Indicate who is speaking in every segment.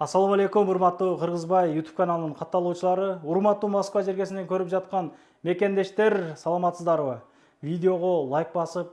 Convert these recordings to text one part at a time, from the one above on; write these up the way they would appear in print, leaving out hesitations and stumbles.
Speaker 1: Assalamu alaikum, урматтуу Кыргызбай YouTube каналынын катталуучулары, урматтуу Москва жергесинен көрүп жаткан мекендештер, саламатсыздарбы? Видеого лайк басып,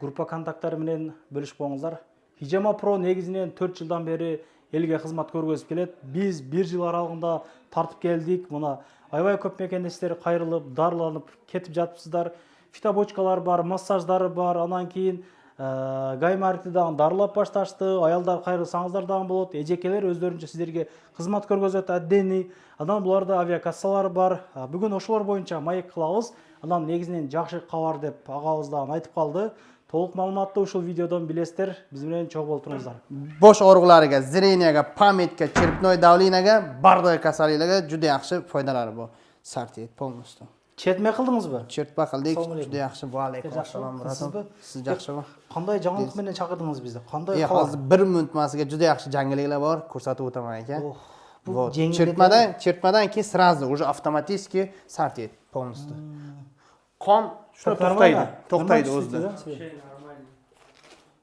Speaker 1: группа контакттары менен бөлүшүп коюңуздар. Hijama Pro негизинен 4 жылдан бери элге кызмат көргөзүп келет. Биз 1 жыл аралыгында тартып келдик. Мына аябай көп мекендештер кайрылып, дарыланып кетип жатыпсыздар. Фитобочкалар бар, массаждары бар, анан кийин гаймарити дагы дарылап башташты. Аялдар кайрылсаңыздар дагы болот. Эжекелер өздөрүнчө сиздерге кызмат көргөзөт отдельный. Анан буларда авиакассалар бар. Бүгүн ошолор боюнча маек кылабыз. Анан негизинен жакшы кабар деп агабыз дагы айтып калды. Толук маалыматты ушул видеодон билесиздер. Биз менен чогуу болуңуздар.
Speaker 2: Bosh og'riqlariga, zreniyaga, pametga, черепной давлениyaga, bardagi kasalliklarga juda yaxshi foydalari bor. Sartiyet polностью.
Speaker 1: Четме кылдыңызбы?
Speaker 2: Chertma qildik, juda yaxshi. Va alaykum assalom. Siz yaxshimi?
Speaker 1: Qanday жаңылык менен чакырдыңыз бизди? Qanday
Speaker 2: hozir 1 minut masiga juda yaxshi yangiliklar bor, ko'rsatib o'taman aka.
Speaker 1: Bu
Speaker 2: Chertmadan keyin сразу уже автоматически sartiyet polностью. Qon shuni to'xtaydi o'zida.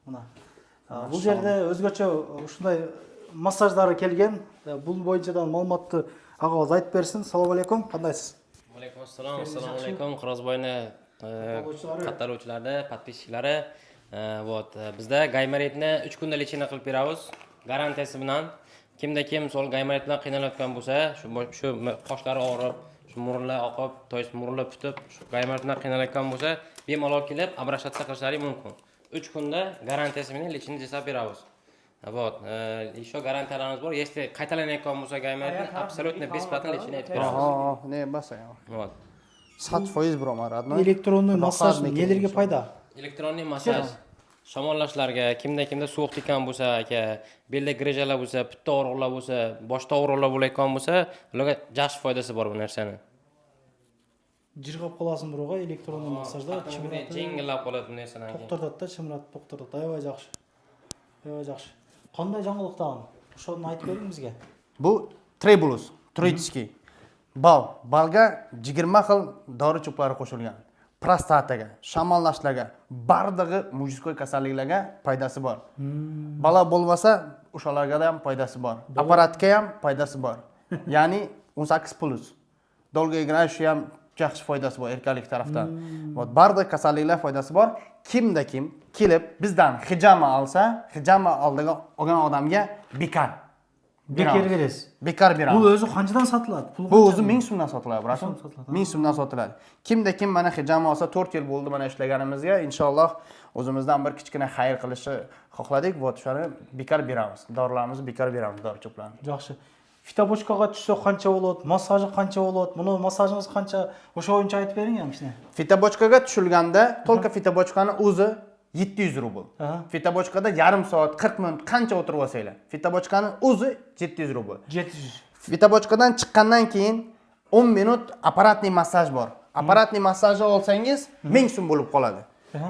Speaker 1: Мына. Бул жерде өзгөчө ушундай массаждары келген. Бул боюнча да маалыматты агабыз айтып берсин. Салам алейкум, кандайсыз?
Speaker 3: Алейкум ассалам, assalomu alaykum. Qirg'izboyni qatnashuvchilari, подписчиклari. Вот, bizda gaymaritni 3 kunda lechina qilib beramiz. Garantiyasi bilan. Kimda kim sol gaymarit bilan qiynalayotgan bo'lsa, shu qoshlari og'rib, shu murunlar oqib, to'ys murunlar tutib, shu gaymarit bilan qiynalayotgan bo'lsa, bemalol kelib, обращаться qilishlari mumkin. 3 kunda garantiyasi bilan lechina jasab beramiz. Вот, еще гарантияларimiz bor. Если qaytalanayotgan bo'lsa gaymaritni абсолютно бесплатно lechina aytib beramiz.
Speaker 2: Ne basa ya.
Speaker 3: Вот.
Speaker 2: 100% bro'mar, родной.
Speaker 1: Электронный массаж нелерге пайда?
Speaker 3: Elektronli massaj shamollashlarga, kimda sovuq tekkan bo'lsa, aka, belda grijalar bo'lsa, putta og'riqlar bo'lsa, boshda og'riqlar bo'layotgan bo'lsa, ularga yaxshi foydasi bor bu narsani.
Speaker 1: Жиргап каласың буруга электронный массажда
Speaker 3: Жеңилдеп qoladi bu narsadan keyin.
Speaker 1: токтотот да, чымыратып токтотот. Аябай жакшы. Аябай жакшы. Кандай жаңылык тагын? Ошону айтып бериң бизге.
Speaker 2: Bu Tribulus, Troitskiy. Balga 20 xil dori cho'plari qo'shilgan. Prostataga, shamollashlarga, bardagi mujizkoy kasalliklarga foydasi bor. Bola bo'lmasa, o'shalarga ham foydasi bor. Apparatga ham foydasi bor. Ya'ni 18+. Dolga ignashi ham yaxshi foydasi bor erkaklik tarafdan. Bardagi kasalliklar foydasi bor. Kimda kim kelib bizdan hijama olsa, hijama olgan odamga bekar.
Speaker 1: Bekar beresiz.
Speaker 2: Bekar beramiz.
Speaker 1: Bu o'zi qanchadan sotiladi?
Speaker 2: Bu o'zi 1000 so'mdan sotiladi, bratim. 1000 so'mdan sotiladi. Kimda kim mana hijama olsa 4 yil bo'ldi mana ishlaganimizga, inshaalloh o'zimizdan bir kichkina xayr qilishni xohladik. Bu o'shani bekar beramiz. Dorilarimizni bekar beramiz, dori cho'plarni.
Speaker 1: Yaxshi. Fitobochkaga tushsa qancha bo'ladi? Massaji qancha bo'ladi? Buni massajingiz qancha? O'sha bo'yicha aytib bering ham ishni.
Speaker 2: Fitobochkaga tushilganda, to'lqa fitobochkani o'zi 700 rubl. Fitobochkada yarim soat, 40 minut qancha o'tirib olsanglar. Fitobochkani o'zi 700 rubl.
Speaker 1: 700.
Speaker 2: Fitobochkadan chiqqandan keyin 10 minut apparatli massaj bor. Apparatli massajni olsangiz 1000 so'm bo'lib qoladi.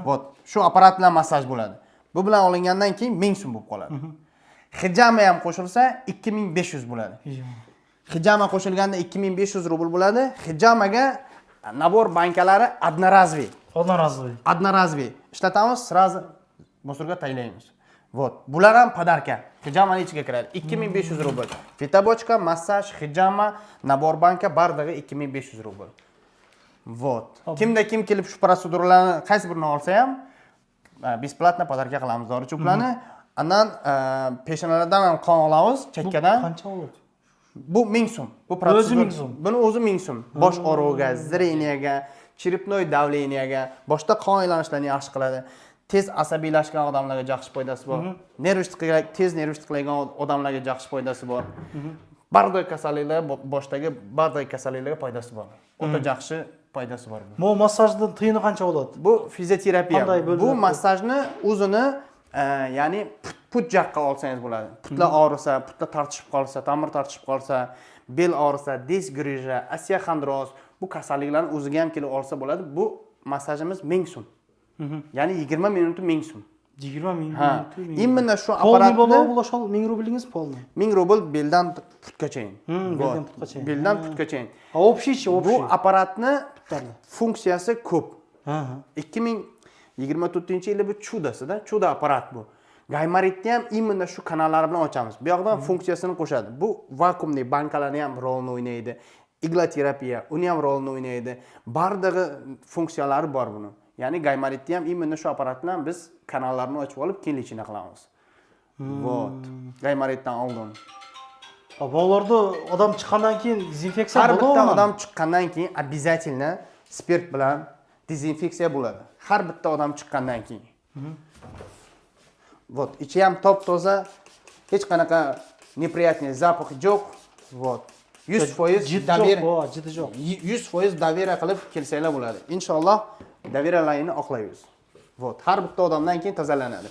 Speaker 2: Вот, shu apparat bilan massaj bo'ladi. Bu bilan olingandan keyin 1000 so'm bo'lib qoladi. Hijama ham qo'shilsa 2500 bo'ladi. Hijama qo'shilganda 2500 rubl bo'ladi. Hijamaga nabor bankalari одноразовый. Одноразовый. Ishlatamiz, сразу musorga taylaymiz. Вот. Bular ham podarka. Hijamaning ichiga kiradi. 2500 rubl. Fitobochka, massaj, hijama, nabor banka bardagi 2500 rubl. Вот. Kimda kim kelib shu proseduralarni qaysi birini olsa ham besplatno podarka qilamiz dori cho'plarni. Andan peshonalardan ham qon olamiz, chakkadan.
Speaker 1: Qancha bo'ladi?
Speaker 2: Bu 1000 so'm. Bu prosedura. Buni o'zi 1000 so'm. Bosh og'rig'iga, zreniyaga, черепной давлениyaga, boshda qon aylanishlarni yaxshi qiladi. Tez asabiylashgan odamlarga yaxshi foydasi bor. Tez nervishlik qilgan odamlarga yaxshi foydasi bor. Bardagi kasalliklar, boshdagi bardagi kasalliklarga foydasi bor. O'ta yaxshi foydasi bor.
Speaker 1: Bu massajning tiyini qancha bo'ladi?
Speaker 2: Bu fizioterapiya. Bu massajni o'zini ya'ni put jaqqa olsangiz bo'ladi. Putlar og'risa, putlar tortishib qolsa, tomir tortishib qolsa, bel og'risa, disk grija, osteoxondroz, bu kasalliklarni o'ziga ham kelib olsa bo'ladi. Bu massajimiz 1000 so'm. Ya'ni 20 minut 1000 so'm.
Speaker 1: 20 minut.
Speaker 2: Именно shu apparatni
Speaker 1: bu shol 1000 rublingiz polni.
Speaker 2: 1000 rubl beldan putgacha.
Speaker 1: Beldan putgacha.
Speaker 2: Beldan putgacha.
Speaker 1: Общий.
Speaker 2: Bu apparatni funksiyasi ko'p. 2024-yilda bu chudasida, chuda apparat bu. Gaymaritni ham imенно shu kanallar bilan ochamiz. Bu yoqdan funksiyasini qo'shadi. Bu vakuumli bankalarni ham rolini o'ynaydi. Igla terapiya uni ham rolini o'ynaydi. Bardagi funksiyalari bor buni. Ya'ni gaymaritni ham imенно shu apparat bilan biz kanallarni ochib olib, keyin ichini qilamiz. Вот. Gaymaritdan oldin.
Speaker 1: Bolalarda odam chiqqandan keyin dezinfeksiya
Speaker 2: Har
Speaker 1: bo'ladimi?
Speaker 2: bitta odam chiqqandan keyin обязательно spirt bilan dezinfeksiya bo'ladi. Har bitta odam chiqqandan keyin. Вот, ichi ham top-toza, hech qanaqa неприятный запах yo'q. Вот. 100% davir.
Speaker 1: Jidi yo'q.
Speaker 2: 100% davira qilib kelsanglar bo'ladi. Inshaalloh daviralaringni oqlaymiz. Вот, har bitta odamdan keyin tozalanadi.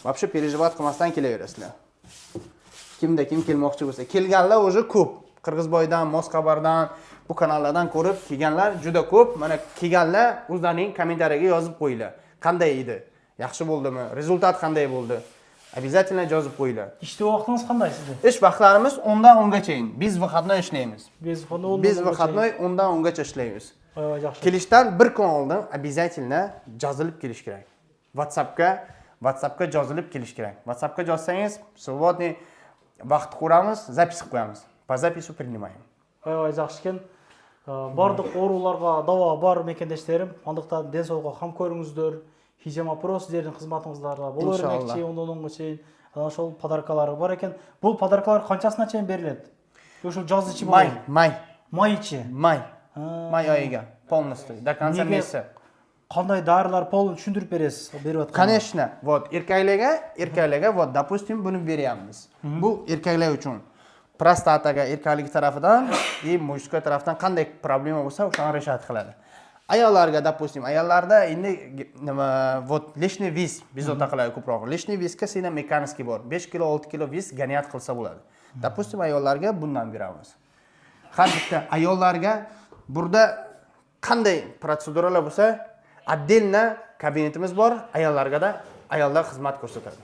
Speaker 2: Вообще переживать qilmasdan kelaverasizlar. Kimda kim kelmoqchi bo'lsa, kelganlar o'zi ko'p. Qirg'izboydan, Moskvadan, bu kanallardan ko'rib kelganlar juda ko'p. Mana kelganlar o'zlarining kommentariyaga yozib qo'yinglar. Qanday edi? Yaxshi bo'ldimi? Rezultat qanday bo'ldi? Обязательно yozib qo'yinglar.
Speaker 1: Ishda vaqtingiz qanday sizning?
Speaker 2: Ish vaqtlarimiz 10 dan 10 gacha. Biz выходной ishlaymiz. Biz выходной 10 dan 10 gacha ishlaymiz.
Speaker 1: Yaxshi.
Speaker 2: Kelishdan bir kun oldin обязательно yozilib kelish kerak. WhatsAppga yozilib kelish kerak. WhatsAppga yozsangiz, свободный vaqt ko'ramiz, zapis qo'yamiz. По запису принимаем.
Speaker 1: Yaxshi ekan. Bardıq orularga davo bar mekendeshlerim. Андыктан ден соолукка кам көрүңүздөр. Хижама-про сиздердин кызматыңыздарга боло бермекчи, ондонго чейин ana ошол подаркалары бар экен. Бул подаркалар канчасына чейин берилет? Ошол жаз ичи болобу? Май ичи.
Speaker 2: Май айыга полностью до конца месяца.
Speaker 1: Кандай дарылар полун түшүндүрүп бересиз? Берип аткан.
Speaker 2: Конечно. Вот erkaklarga вот допустим buni beryapmiz. Bu erkaklar uchun. Prostataga erkaklik tarafidan и мужской tarafdan qanday problema bo'lsa, o'shani решать qiladi. Ayollarga допустим, ayollarda endi nima вот лишний вес bezovta qiladi ko'proq. Лишний весga sena mexanический bor. 5 kg, 6 kg вес ganyat qilsa bo'ladi. Допустим, ayollarga bundan beramiz. Har bitta ayollarga burada qanday protseduralar bo'lsa, отдельно kabinetimiz bor. Ayollar xizmat ko'rsatadi.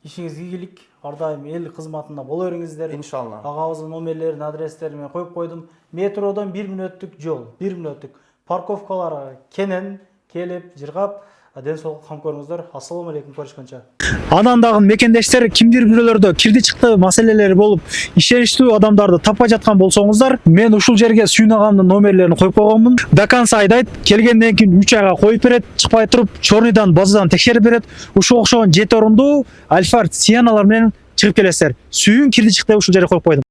Speaker 1: Ishingizga ийгилик, ар дайым эл кызматында боло бериңиздер.
Speaker 2: Иншалла.
Speaker 1: Агабыздын номерлерин, адрестерин мен коюп койдум. Метродан 1 мүнөттүк жол, 1 мүнөттүк. Парковкалары кенен келип, жыргап, ден соолукка кам көрүңүздөр. Ассаламу алейкум, көрүшкөнчө. Анан дагы мекендештер кимдир бирөөлөрдө кирди чыкты маселелери болуп, ишеништүү адамдарды таппай жаткан болсоңуздар, мен ушул жерге Сүйүн агамдын номерлерин коюп койгонмун. До конца айдайт, келгенден кийин 3 айга коюп берет, чыкпай туруп, чорныйдан, базадан текшерип берет. Ушул окшогон 7 орундуу Альфард Сиеналар менен чыгып келесиздер. Сүйүн кирди чыкты ушул жерге коюп койдум.